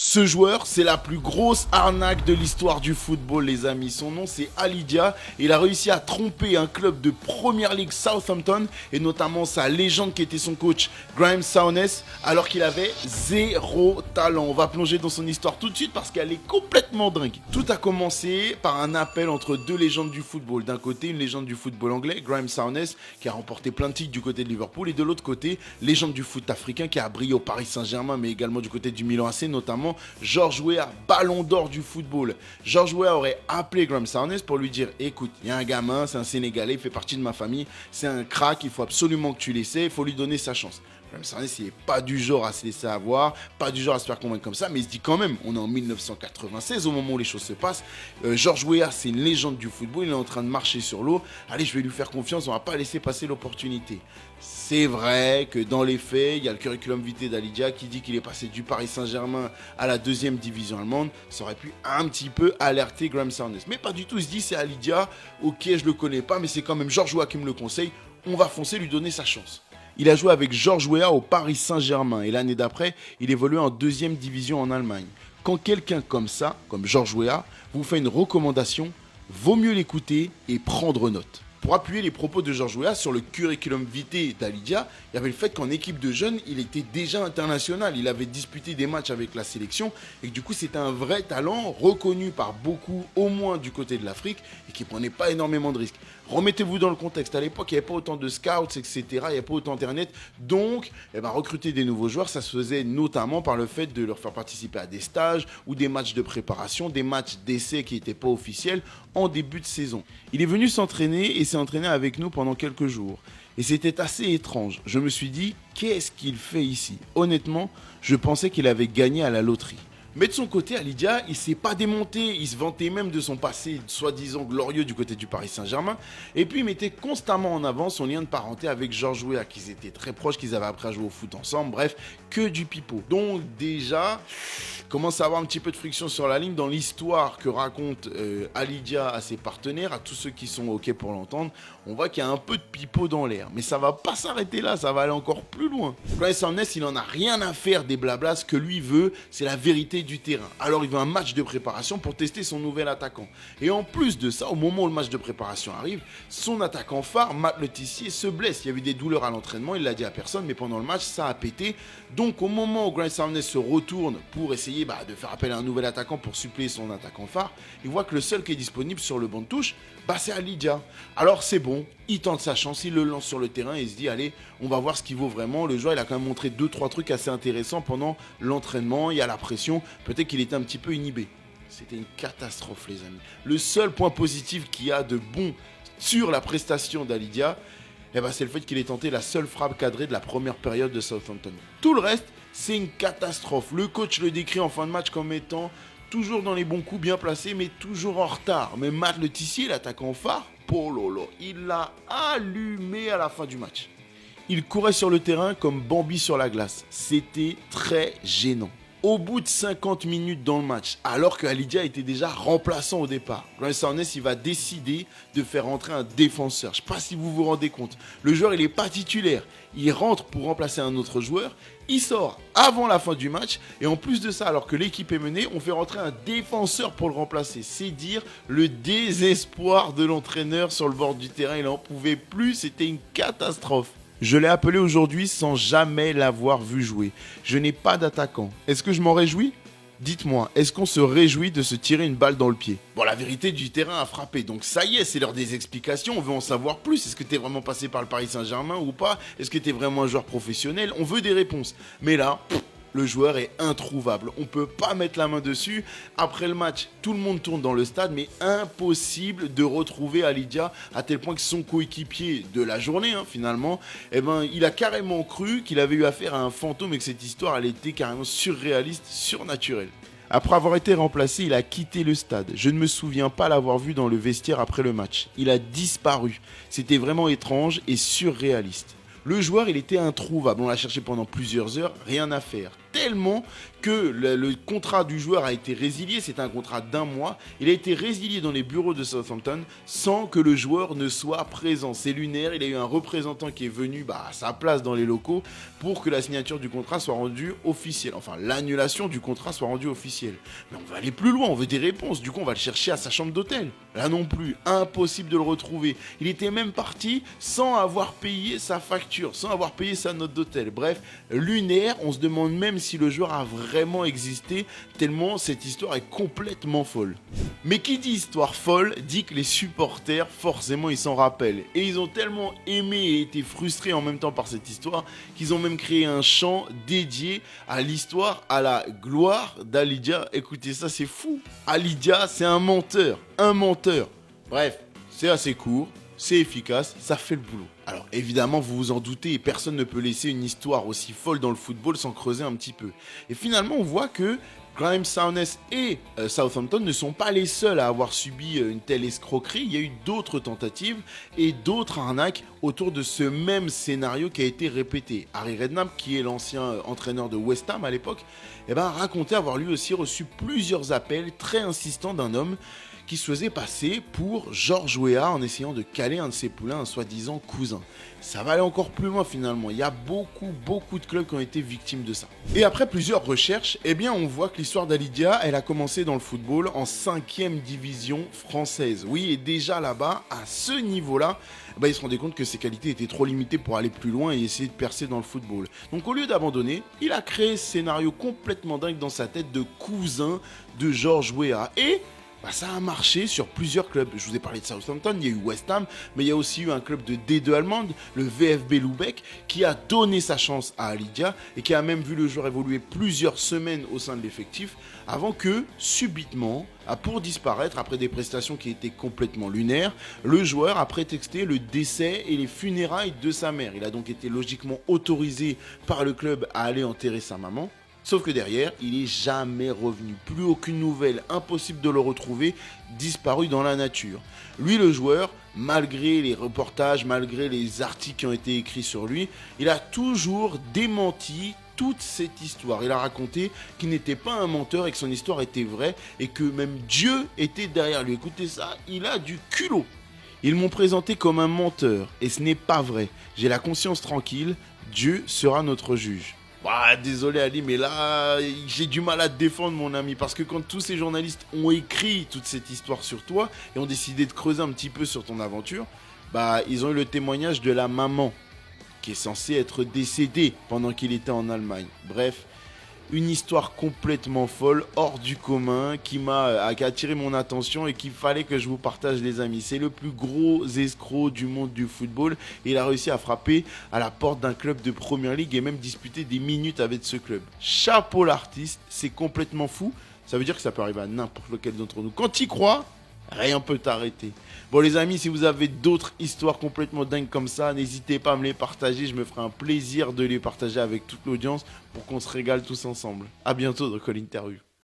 Ce joueur, c'est la plus grosse arnaque de l'histoire du football, les amis. Son nom, c'est Ali Dia. Il a réussi à tromper un club de Premier League, Southampton, et notamment sa légende qui était son coach, Graeme Souness, alors qu'il avait zéro talent. On va plonger dans son histoire tout de suite parce qu'elle est complètement dingue. Tout a commencé par un appel entre deux légendes du football. D'un côté, une légende du football anglais, Graeme Souness, qui a remporté plein de titres du côté de Liverpool, et de l'autre côté, légende du foot africain qui a brillé au Paris Saint-Germain, mais également du côté du Milan AC, notamment George Weah, ballon d'or du football. George Weah aurait appelé Graeme Souness pour lui dire: écoute, il y a un gamin, c'est un Sénégalais, il fait partie de ma famille, c'est un crack, il faut absolument que tu l'essaies, il faut lui donner sa chance. Graeme Souness, il n'est pas du genre à se laisser avoir, pas du genre à se faire convaincre comme ça, mais il se dit quand même, on est en 1996 au moment où les choses se passent. George Weah, c'est une légende du football, il est en train de marcher sur l'eau. Allez, je vais lui faire confiance, on va pas laisser passer l'opportunité. C'est vrai que dans les faits, il y a le curriculum vitae d'Ali Dia qui dit qu'il est passé du Paris Saint-Germain à la deuxième division allemande. Ça aurait pu un petit peu alerter Graeme Souness. Mais pas du tout, il se dit c'est Ali Dia, ok, je le connais pas, mais c'est quand même George Weah qui me le conseille, on va foncer, lui donner sa chance. Il a joué avec George Weah au Paris Saint-Germain et l'année d'après, il évoluait en deuxième division en Allemagne. Quand quelqu'un comme ça, comme George Weah, vous fait une recommandation, vaut mieux l'écouter et prendre note. Pour appuyer les propos de George Weah sur le curriculum vitae d'Ali Dia, il y avait le fait qu'en équipe de jeunes, il était déjà international. Il avait disputé des matchs avec la sélection et que du coup, c'était un vrai talent reconnu par beaucoup, au moins du côté de l'Afrique, et qui prenait pas énormément de risques. Remettez-vous dans le contexte. À l'époque, il n'y avait pas autant de scouts, etc. Il n'y avait pas autant d'internet. Donc, recruter des nouveaux joueurs, ça se faisait notamment par le fait de leur faire participer à des stages ou des matchs de préparation, des matchs d'essai qui n'étaient pas officiels en début de saison. Il est venu s'entraîner et s'est entraîné avec nous pendant quelques jours. Et c'était assez étrange. Je me suis dit, qu'est-ce qu'il fait ici? Honnêtement, je pensais qu'il avait gagné à la loterie. Mais de son côté, Ali Dia, il s'est pas démonté, il se vantait même de son passé soi-disant glorieux du côté du Paris Saint-Germain, et puis il mettait constamment en avant son lien de parenté avec George Weah, qu'ils étaient très proches, qu'ils avaient appris à jouer au foot ensemble, bref, que du pipeau. Donc déjà, commence à avoir un petit peu de friction sur la ligne dans l'histoire que raconte Ali Dia à ses partenaires, à tous ceux qui sont ok pour l'entendre. On voit qu'il y a un peu de pipeau dans l'air, mais ça va pas s'arrêter là, ça va aller encore plus loin. Graeme Souness, il en a rien à faire des blablas, ce que lui veut, c'est la vérité du terrain. Alors il veut un match de préparation pour tester son nouvel attaquant. Et en plus de ça, au moment où le match de préparation arrive, son attaquant phare, Matt Le Tissier, se blesse. Il y a eu des douleurs à l'entraînement, il l'a dit à personne, mais pendant le match, ça a pété. Donc au moment où Graeme Souness se retourne pour essayer de faire appel à un nouvel attaquant pour suppléer son attaquant phare, il voit que le seul qui est disponible sur le banc de touche, c'est Ali Dia. Alors c'est bon, il tente sa chance, il le lance sur le terrain et il se dit allez, on va voir ce qu'il vaut vraiment. Le joueur, il a quand même montré 2-3 trucs assez intéressants pendant l'entraînement, il y a la pression, peut-être qu'il était un petit peu inhibé. C'était une catastrophe, les amis. Le seul point positif qu'il y a de bon sur la prestation d'Ali Dia, c'est le fait qu'il ait tenté la seule frappe cadrée de la première période de Southampton. Tout le reste, c'est une catastrophe. Le coach le décrit en fin de match comme étant toujours dans les bons coups, bien placé, mais toujours en retard. Mais Matt Le Tissier, l'attaquant phare, il l'a allumé à la fin du match. Il courait sur le terrain comme Bambi sur la glace. C'était très gênant. Au bout de 50 minutes dans le match, alors que Ali Dia était déjà remplaçant au départ, Graeme Souness, il va décider de faire rentrer un défenseur. Je ne sais pas si vous vous rendez compte. Le joueur, il n'est pas titulaire. Il rentre pour remplacer un autre joueur. Il sort avant la fin du match. Et en plus de ça, alors que l'équipe est menée, on fait rentrer un défenseur pour le remplacer. C'est dire le désespoir de l'entraîneur sur le bord du terrain. Il n'en pouvait plus. C'était une catastrophe. Je l'ai appelé aujourd'hui sans jamais l'avoir vu jouer. Je n'ai pas d'attaquant. Est-ce que je m'en réjouis ? Dites-moi, est-ce qu'on se réjouit de se tirer une balle dans le pied ? Bon, la vérité du terrain a frappé, donc ça y est, c'est l'heure des explications, on veut en savoir plus. Est-ce que t'es vraiment passé par le Paris Saint-Germain ou pas ? Est-ce que t'es vraiment un joueur professionnel ? On veut des réponses. Mais là, le joueur est introuvable. On ne peut pas mettre la main dessus. Après le match, tout le monde tourne dans le stade, mais impossible de retrouver Ali Dia, à tel point que son coéquipier de la journée, finalement, il a carrément cru qu'il avait eu affaire à un fantôme et que cette histoire, elle était carrément surréaliste, surnaturelle. Après avoir été remplacé, il a quitté le stade. Je ne me souviens pas l'avoir vu dans le vestiaire après le match. Il a disparu. C'était vraiment étrange et surréaliste. Le joueur, il était introuvable. On l'a cherché pendant plusieurs heures, rien à faire. Tellement que le contrat du joueur a été résilié, c'est un contrat d'1 mois, il a été résilié dans les bureaux de Southampton sans que le joueur ne soit présent. C'est lunaire, il a eu un représentant qui est venu à sa place dans les locaux pour que la signature du contrat soit rendue officielle, enfin l'annulation du contrat soit rendue officielle. Mais on va aller plus loin, on veut des réponses, du coup on va le chercher à sa chambre d'hôtel. Là non plus, impossible de le retrouver. Il était même parti sans avoir payé sa facture, sans avoir payé sa note d'hôtel. Bref, lunaire, on se demande même si le joueur a vraiment existé, tellement cette histoire est complètement folle. Mais qui dit histoire folle, dit que les supporters, forcément, ils s'en rappellent. Et ils ont tellement aimé et été frustrés en même temps par cette histoire, qu'ils ont même créé un chant dédié à l'histoire, à la gloire d'Alidia. Écoutez ça, c'est fou. Alidia, c'est un menteur, un menteur. Bref, c'est assez court. C'est efficace, ça fait le boulot. Alors évidemment, vous vous en doutez, et personne ne peut laisser une histoire aussi folle dans le football sans creuser un petit peu. Et finalement, on voit que Graham Souness et Southampton ne sont pas les seuls à avoir subi une telle escroquerie. Il y a eu d'autres tentatives et d'autres arnaques autour de ce même scénario qui a été répété. Harry Redknapp, qui est l'ancien entraîneur de West Ham à l'époque, racontait avoir lui aussi reçu plusieurs appels très insistants d'un homme qui se faisait passer pour George Weah en essayant de caler un de ses poulains, un soi-disant cousin. Ça va aller encore plus loin finalement, il y a beaucoup de clubs qui ont été victimes de ça. Et après plusieurs recherches, on voit que l'histoire d'Alidia, elle a commencé dans le football en 5e division française. Oui, et déjà là-bas, à ce niveau-là, il se rendait compte que ses qualités étaient trop limitées pour aller plus loin et essayer de percer dans le football. Donc au lieu d'abandonner, il a créé ce scénario complètement dingue dans sa tête de cousin de George Weah. Et ça a marché sur plusieurs clubs. Je vous ai parlé de Southampton, il y a eu West Ham, mais il y a aussi eu un club de D2 allemande, le VfB Lübeck, qui a donné sa chance à Alidia et qui a même vu le joueur évoluer plusieurs semaines au sein de l'effectif avant que, subitement, pour disparaître après des prestations qui étaient complètement lunaires, le joueur a prétexté le décès et les funérailles de sa mère. Il a donc été logiquement autorisé par le club à aller enterrer sa maman. Sauf que derrière, il est jamais revenu. Plus aucune nouvelle, impossible de le retrouver, disparu dans la nature. Lui, le joueur, malgré les reportages, malgré les articles qui ont été écrits sur lui, il a toujours démenti toute cette histoire. Il a raconté qu'il n'était pas un menteur et que son histoire était vraie et que même Dieu était derrière lui. Écoutez ça, il a du culot. Ils m'ont présenté comme un menteur et ce n'est pas vrai. J'ai la conscience tranquille, Dieu sera notre juge. Désolé Ali, mais là, j'ai du mal à te défendre mon ami, parce que quand tous ces journalistes ont écrit toute cette histoire sur toi et ont décidé de creuser un petit peu sur ton aventure, ils ont eu le témoignage de la maman qui est censée être décédée pendant qu'il était en Allemagne. Bref, une histoire complètement folle, hors du commun, qui a attiré mon attention et qu'il fallait que je vous partage les amis. C'est le plus gros escroc du monde du football et il a réussi à frapper à la porte d'un club de Premier League et même disputer des minutes avec ce club. Chapeau l'artiste, c'est complètement fou. Ça veut dire que ça peut arriver à n'importe lequel d'entre nous. Quand tu y crois, rien peut t'arrêter. Bon les amis, si vous avez d'autres histoires complètement dingues comme ça, n'hésitez pas à me les partager. Je me ferai un plaisir de les partager avec toute l'audience pour qu'on se régale tous ensemble. A bientôt dans Call Interview.